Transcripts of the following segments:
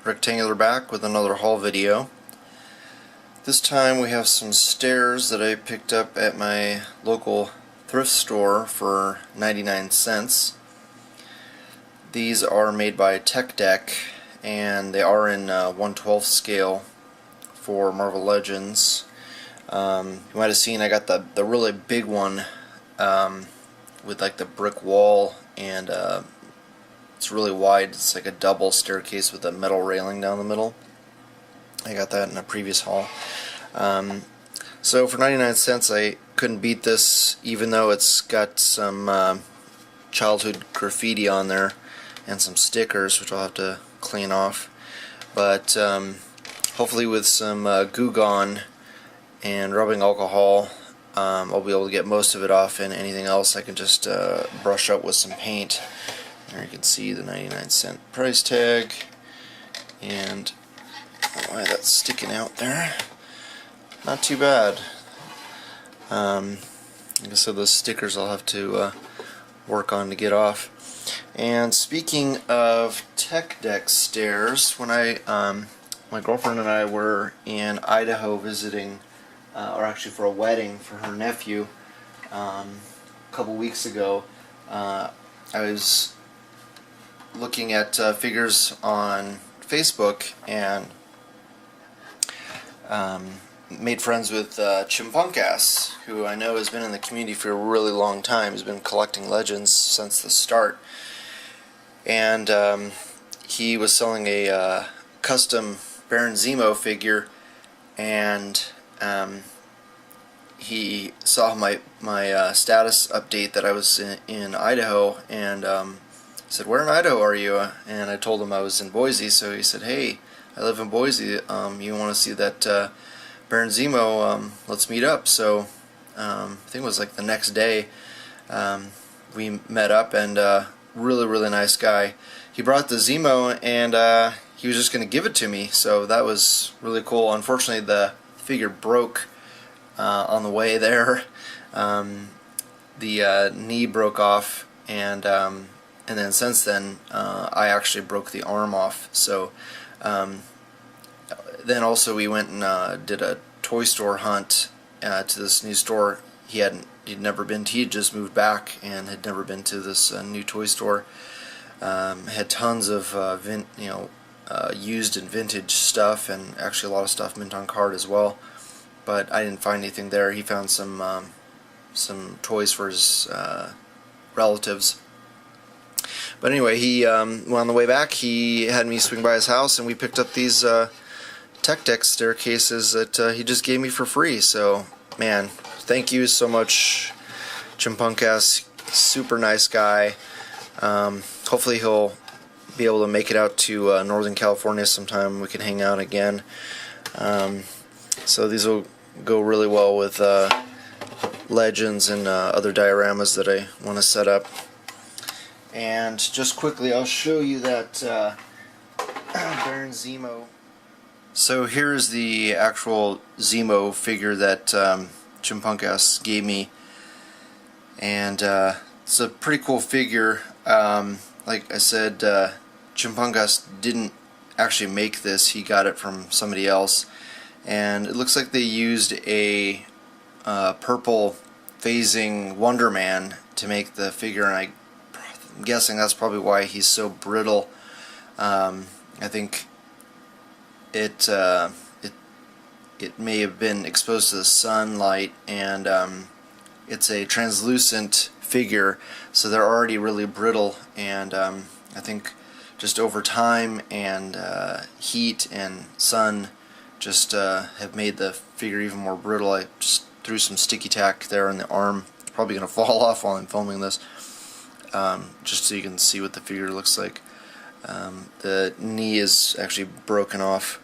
rectangular back with another haul video. This time we have some stairs that I picked up at my local thrift store for 99 cents. These are made by Tech Deck and they are in 1/12 scale for Marvel Legends. You might have seen I got the really big one with like the brick wall, and it's really wide. It's like a double staircase with a metal railing down the middle. I got that in a previous haul. So for 99 cents I couldn't beat this, even though it's got some childhood graffiti on there and some stickers which I'll have to clean off. But hopefully with some Goo Gone and rubbing alcohol I'll be able to get most of it off, and anything else I can just brush up with some paint. There you can see the 99-cent price tag, and why that's sticking out there. Not too bad. Like I said, those stickers I'll have to work on to get off. And speaking of Tech Deck stairs, when my girlfriend and I were in Idaho visiting, or actually for a wedding for her nephew, a couple weeks ago, I was looking at figures on Facebook and made friends with Chipunka, who I know has been in the community for a really long time. He's been collecting Legends since the start, and he was selling a custom Baron Zemo figure, and he saw my status update that I was in Idaho, and said, "Where in Idaho are you?" And I told him I was in Boise. So he said, "Hey, I live in Boise. You want to see that Baron Zemo? Let's meet up." So I think it was like the next day we met up, and really nice guy. He brought the Zemo, and he was just going to give it to me, so that was really cool. Unfortunately, the figure broke on the way there. The knee broke off, and then since then I actually broke the arm off. So then also we went and did a toy store hunt to this new store he'd never been to. He had just moved back and had never been to this new toy store. Had tons of used and vintage stuff, and actually a lot of stuff mint on card as well. But I didn't find anything there. He found some toys for his relatives. But anyway, he on the way back he had me swing by his house, and we picked up these Tech Deck staircases that he just gave me for free. So man, thank you so much, Chipunka. Super nice guy. Hopefully he'll be able to make it out to Northern California sometime. We can hang out again. So these will go really well with Legends and other dioramas that I want to set up. And just quickly, I'll show you that Baron Zemo. So here's the actual Zemo figure that Chipunka gave me, and it's a pretty cool figure. Like I said, Chipunka didn't actually make this. He got it from somebody else, and it looks like they used a purple phasing Wonder Man to make the figure, and I'm guessing that's probably why he's so brittle. I think it may have been exposed to the sunlight, and it's a translucent figure, so they're already really brittle, and I think just over time and heat and sun just have made the figure even more brittle. I just threw some sticky tack there on the arm. It's probably going to fall off while I'm filming this, just so you can see what the figure looks like. The knee is actually broken off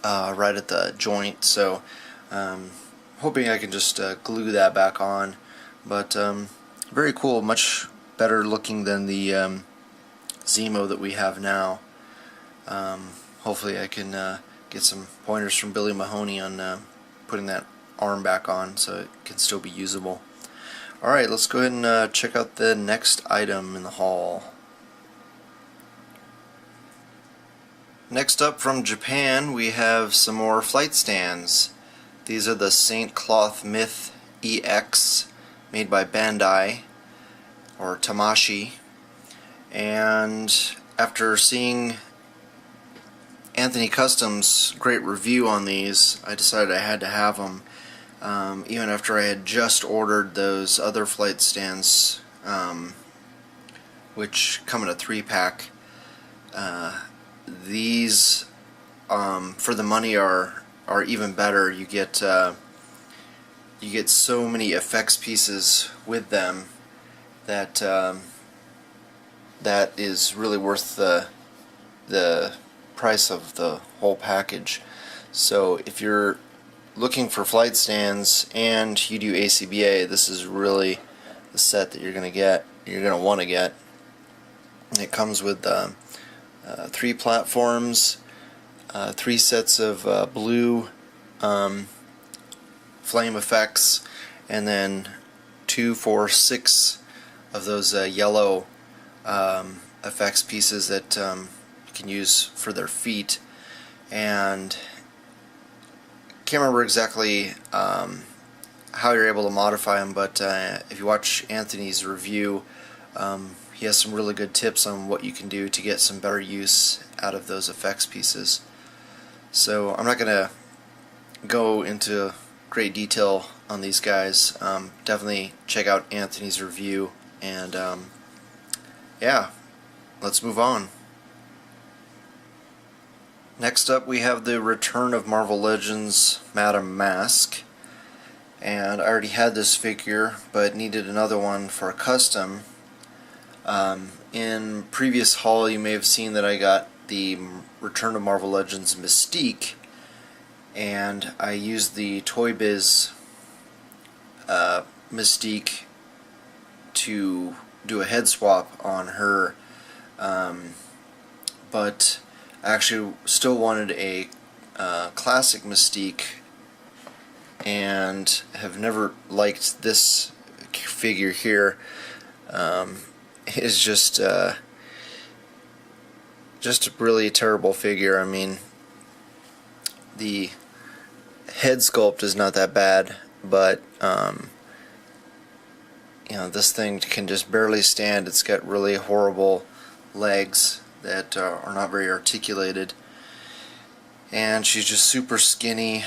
right at the joint, so hoping I can just glue that back on. But very cool, much better looking than the Zemo that we have now. Hopefully I can get some pointers from Billy Mahoney on putting that arm back on so it can still be usable. Alright, let's go ahead and check out the next item in the haul. Next up from Japan, we have some more flight stands. These are the St. Cloth Myth EX, made by Bandai, or Tamashi. And after seeing Anthony Custom's great review on these, I decided I had to have them. Even after I had just ordered those other flight stands, which come in a 3-pack. These, for the money, are even better. You get so many effects pieces with them that that is really worth the price of the whole package. So if you're looking for flight stands and you do A.C.B.A, this is really the set that you're gonna want to get. It comes with 3 platforms, 3 sets of blue flame effects, and then 2, 4, 6 of those yellow effects pieces that you can use for their feet. And can't remember exactly how you're able to modify them, but if you watch Anthony's review, he has some really good tips on what you can do to get some better use out of those effects pieces. So I'm not going to go into great detail on these guys. Definitely check out Anthony's review, and yeah, let's move on. Next up, we have the Return of Marvel Legends Madame Mask, and I already had this figure but needed another one for a custom. In previous haul, you may have seen that I got the Return of Marvel Legends Mystique, and I used the Toy Biz Mystique to do a head swap on her, but I actually still wanted a classic Mystique, and have never liked this figure here. It's just a really terrible figure. I mean, the head sculpt is not that bad, but you know, this thing can just barely stand. It's got really horrible legs that are not very articulated, and she's just super skinny.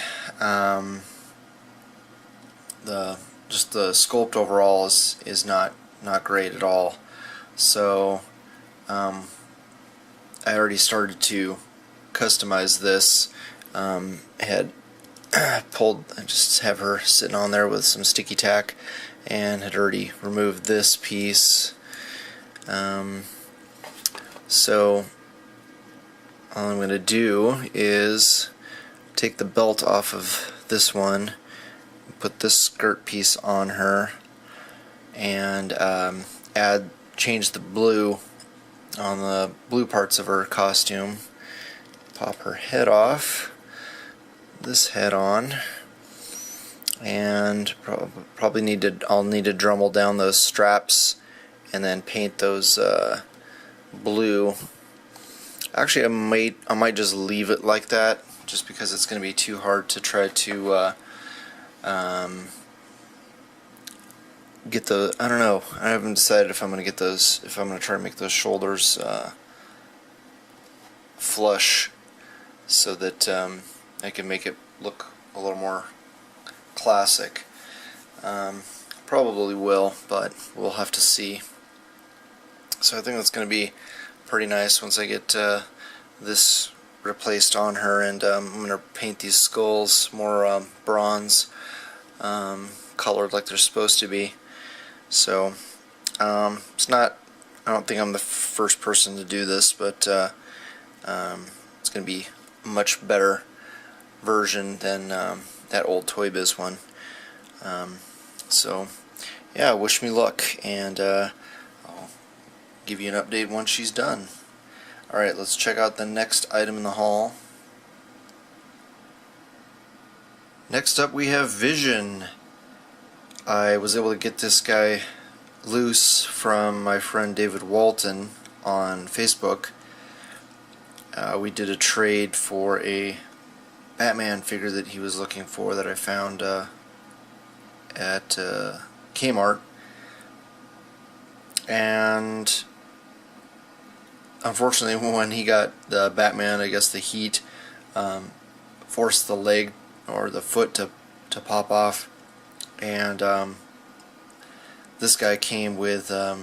The sculpt overall is not great at all. So I already started to customize this. Had pulled, I just have her sitting on there with some sticky tack, and had already removed this piece. So all I'm going to do is take the belt off of this one, put this skirt piece on her, and change the blue on the blue parts of her costume. Pop her head off, this head on, and I'll need to Dremel down those straps and then paint those blue. Actually, I might just leave it like that, just because it's going to be too hard to try to get the, I don't know, I haven't decided if I'm going to get those, if I'm going to try to make those shoulders flush, so that I can make it look a little more classic. Probably will, but we'll have to see. So I think that's going to be pretty nice once I get this replaced on her, and I'm going to paint these skulls more bronze colored like they're supposed to be. So it's not, I don't think I'm the first person to do this, but it's going to be a much better version than that old Toy Biz one. So yeah, wish me luck, and I'll give you an update once she's done. Alright, let's check out the next item in the haul. Next up, we have Vision. I was able to get this guy loose from my friend David Walton on Facebook. we did a trade for a Batman figure that he was looking for that I found at Kmart, and unfortunately when he got the Batman, I guess the heat forced the leg or the foot to pop off, and this guy came with a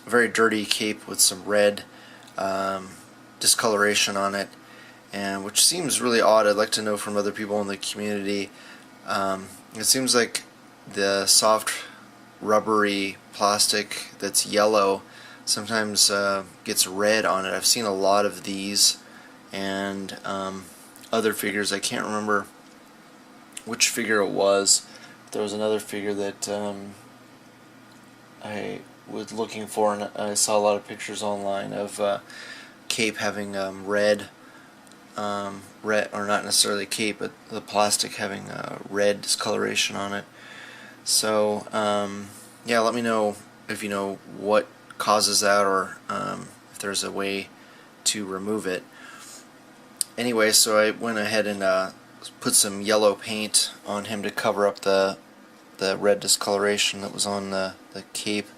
very dirty cape with some red discoloration on it, and which seems really odd. I'd like to know from other people in the community. It seems like the soft rubbery plastic that's yellow sometimes gets red on it. I've seen a lot of these and other figures. I can't remember which figure it was. There was another figure that I was looking for, and I saw a lot of pictures online of cape having red, or not necessarily cape, but the plastic having red discoloration on it. So yeah, let me know if you know what causes that, or if there's a way to remove it. Anyway, so I went ahead and put some yellow paint on him to cover up the red discoloration that was on the cape.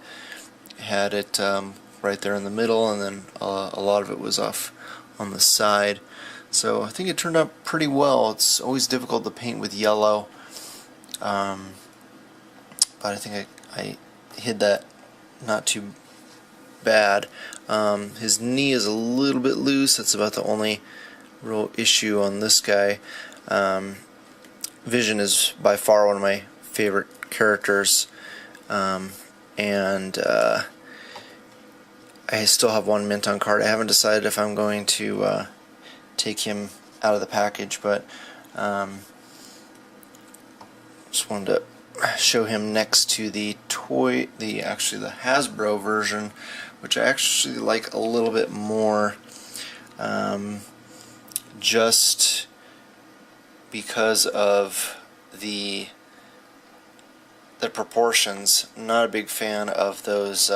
Had it right there in the middle, and then a lot of it was off on the side. So I think it turned out pretty well. It's always difficult to paint with yellow, but I think I hid that not too bad. His knee is a little bit loose. That's about the only real issue on this guy. Vision is by far one of my favorite characters, and I still have one mint on card. I haven't decided if I'm going to take him out of the package, but just wanted to show him next to the actually the Hasbro version, which I actually like a little bit more, just because of the proportions. I'm not a big fan of those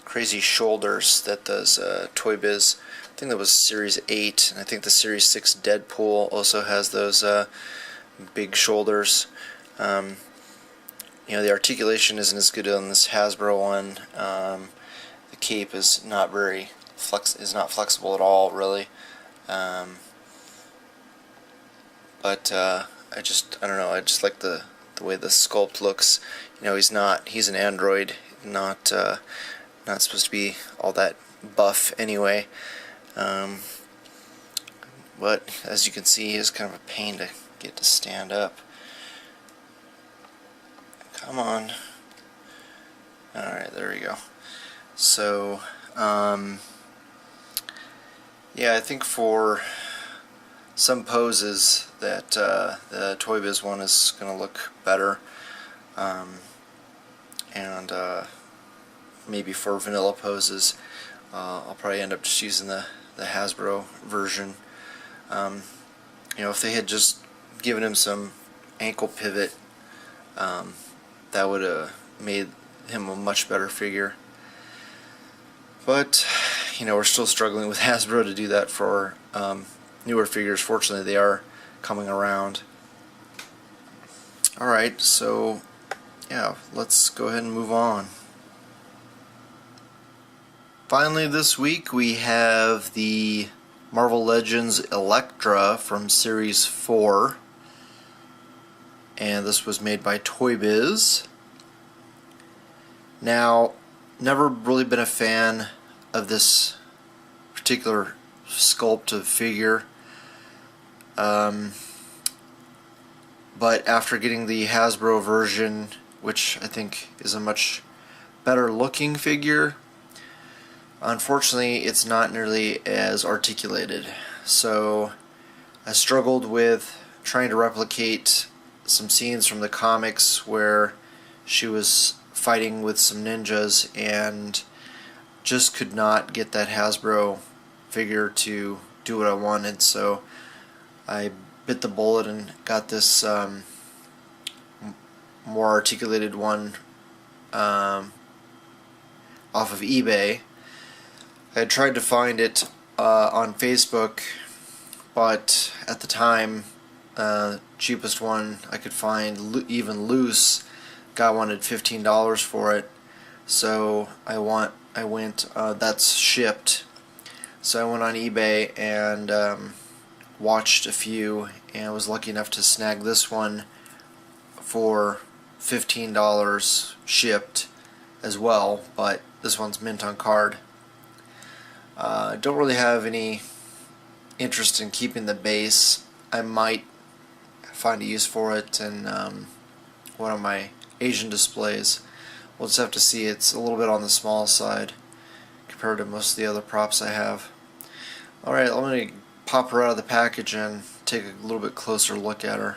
crazy shoulders that those Toy Biz, I think that was Series 8, and I think the Series 6 Deadpool also has those big shoulders. You know, the articulation isn't as good on this Hasbro one. The cape is not very flexible at all, really. But I don't know, I just like the way the sculpt looks. You know, he's an android, not supposed to be all that buff anyway. But as you can see, it's kind of a pain to get to stand up. Come on. Alright, there we go. So, yeah, I think for some poses that the Toy Biz one is going to look better, and maybe for vanilla poses I'll probably end up just using the Hasbro version. You know, if they had just given him some ankle pivot, that would have made him a much better figure. But you know, we're still struggling with Hasbro to do that for newer figures. Fortunately, they are coming around. Alright, so yeah, let's go ahead and move on. Finally this week we have the Marvel Legends Elektra from Series 4, and this was made by Toy Biz. Now, never really been a fan of this particular sculpt of figure, but after getting the Hasbro version, which I think is a much better looking figure, unfortunately it's not nearly as articulated. So I struggled with trying to replicate some scenes from the comics where she was fighting with some ninjas, and just could not get that Hasbro figure to do what I wanted. So I bit the bullet and got this more articulated one off of eBay. I had tried to find it on Facebook, but at the time, cheapest one I could find, even loose, guy wanted $15 for it. So I went. That's shipped. So I went on eBay and watched a few, and I was lucky enough to snag this one for $15 shipped as well. But this one's mint on card. Don't really have any interest in keeping the base. I might find a use for it in one of my Asian displays. We'll just have to see. It's a little bit on the small side compared to most of the other props I have. Alright, let me pop her out of the package and take a little bit closer look at her.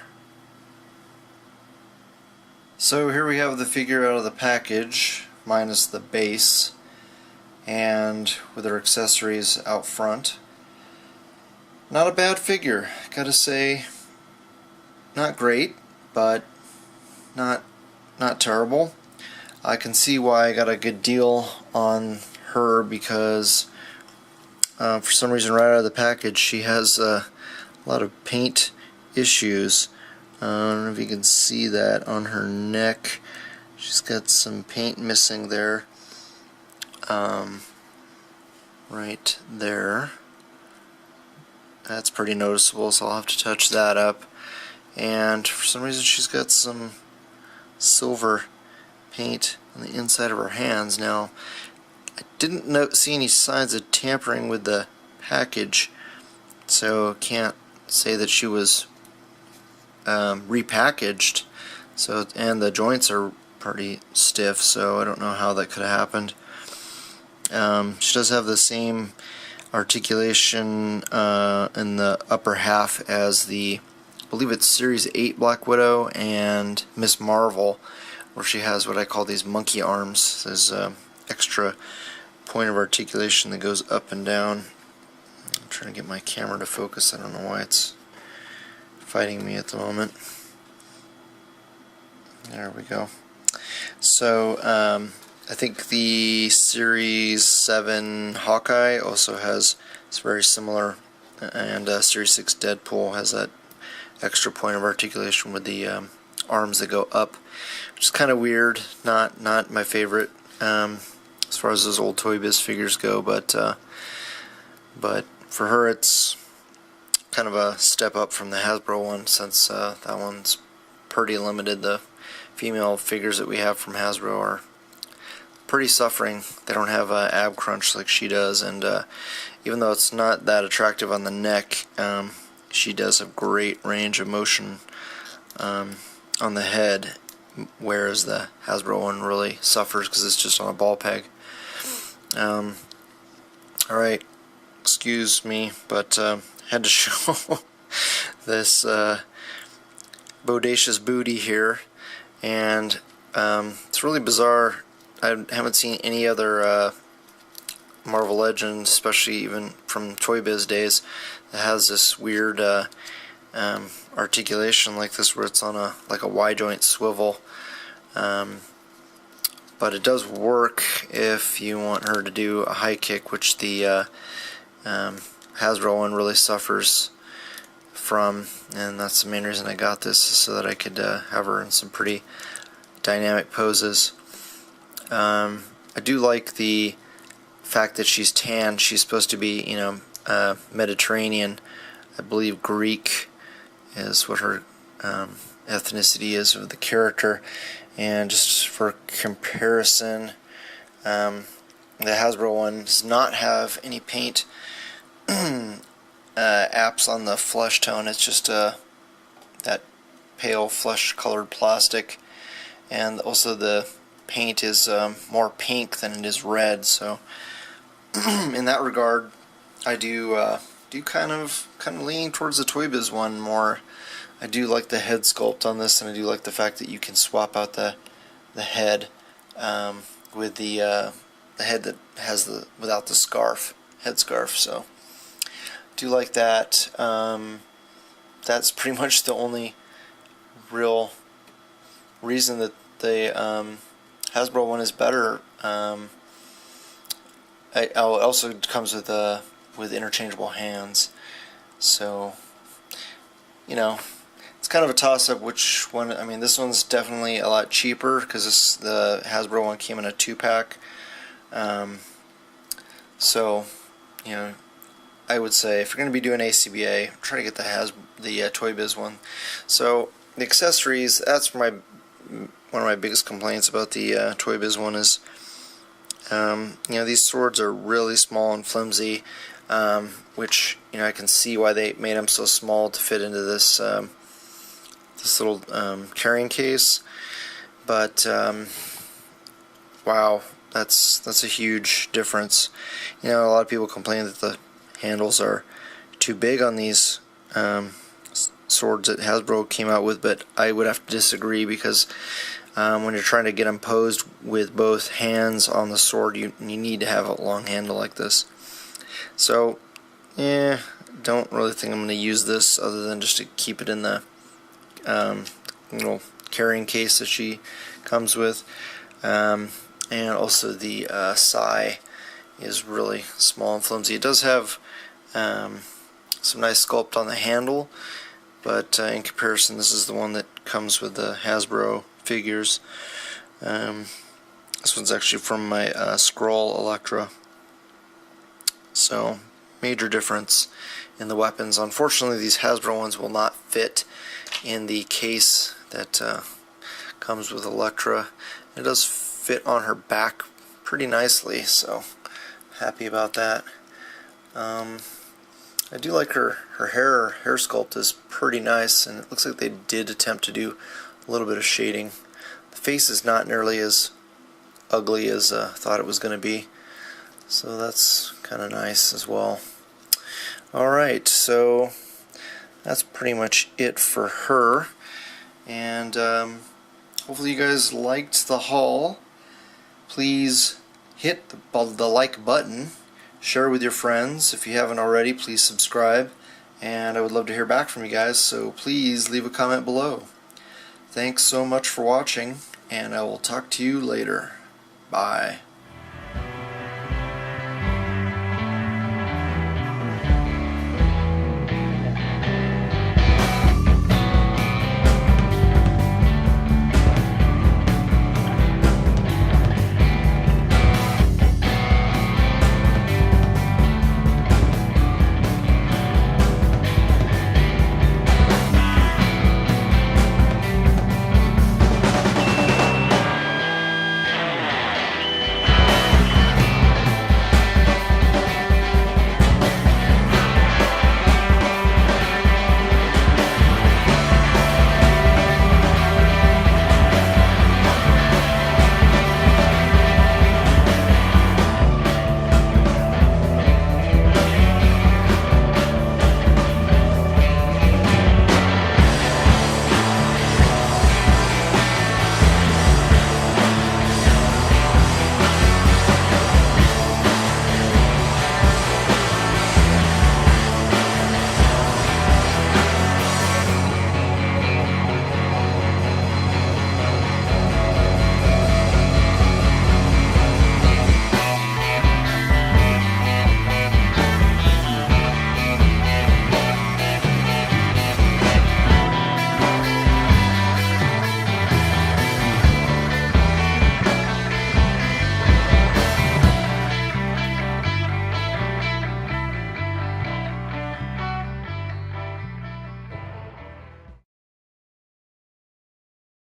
So here we have the figure out of the package, minus the base, and with her accessories out front. Not a bad figure, gotta say. Not great, but not terrible. I can see why I got a good deal on her, because for some reason right out of the package she has a lot of paint issues. I don't know if you can see that on her neck. She's got some paint missing there. Right there. That's pretty noticeable, so I'll have to touch that up. And for some reason she's got some silver paint on the inside of her hands. Now, I didn't see any signs of tampering with the package, so can't say that she was repackaged. So, and the joints are pretty stiff, so I don't know how that could have happened. She does have the same articulation in the upper half as the, I believe it's Series 8 Black Widow and Miss Marvel, where she has what I call these monkey arms. There's an extra point of articulation that goes up and down. I'm trying to get my camera to focus. I don't know why it's fighting me at the moment. There we go. So I think the Series 7 Hawkeye also has, it's very similar, and Series 6 Deadpool has that extra point of articulation with the arms that go up, which is kind of weird. Not my favorite as far as those old Toy Biz figures go, but for her it's kind of a step up from the Hasbro one, since that one's pretty limited. The female figures that we have from Hasbro are pretty suffering. They don't have ab crunch like she does, and even though it's not that attractive on the neck, she does have great range of motion on the head, whereas the Hasbro one really suffers because it's just on a ball peg. Alright, excuse me, but had to show this bodacious booty here, and it's really bizarre. I haven't seen any other Marvel Legends, especially even from Toy Biz days, that has this weird articulation like this, where it's on a Y joint swivel. But it does work if you want her to do a high kick, which the Hasbro one really suffers from, and that's the main reason I got this, so that I could have her in some pretty dynamic poses. I do like the fact that she's tan. She's supposed to be, Mediterranean. I believe Greek is what her ethnicity is of the character. And just for comparison, the Hasbro one does not have any paint apps on the flesh tone. It's just that pale flesh colored plastic, and also the paint is more pink than it is red. So in that regard, I do kind of leaning towards the Toy Biz one more. I do like the head sculpt on this, and I do like the fact that you can swap out the head with the head that has the without the scarf, head scarf. So do like that. That's pretty much the only real reason that the Hasbro one is better. It also comes with with interchangeable hands. So, you know, it's kind of a toss-up which one. I mean, this one's definitely a lot cheaper because the Hasbro one came in a 2-pack. So, you know, I would say if you're going to be doing A.C.B.A, try to get the Toy Biz one. So the accessories, that's one of my biggest complaints about the Toy Biz one is, you know, these swords are really small and flimsy, which, you know, I can see why they made them so small to fit into this this little carrying case. But wow, that's a huge difference. You know, a lot of people complain that the handles are too big on these swords that Hasbro came out with, but I would have to disagree because when you're trying to get them posed with both hands on the sword, you need to have a long handle like this. So, yeah, don't really think I'm going to use this other than just to keep it in the little carrying case that she comes with. And also the sai is really small and flimsy. It does have some nice sculpt on the handle, but in comparison, this is the one that comes with the Hasbro figures. This one's actually from my Skrull Electra. So, major difference in the weapons. Unfortunately, these Hasbro ones will not fit in the case that comes with Electra. It does fit on her back pretty nicely, so happy about that. I do like her hair sculpt is pretty nice, and it looks like they did attempt to do a little bit of shading. The face is not nearly as ugly as I thought it was going to be, so that's kind of nice as well. Alright, so that's pretty much it for her, and hopefully you guys liked the haul. Please hit the like button, share with your friends. If you haven't already, please subscribe, and I would love to hear back from you guys, so please leave a comment below. Thanks so much for watching, and I will talk to you later. Bye.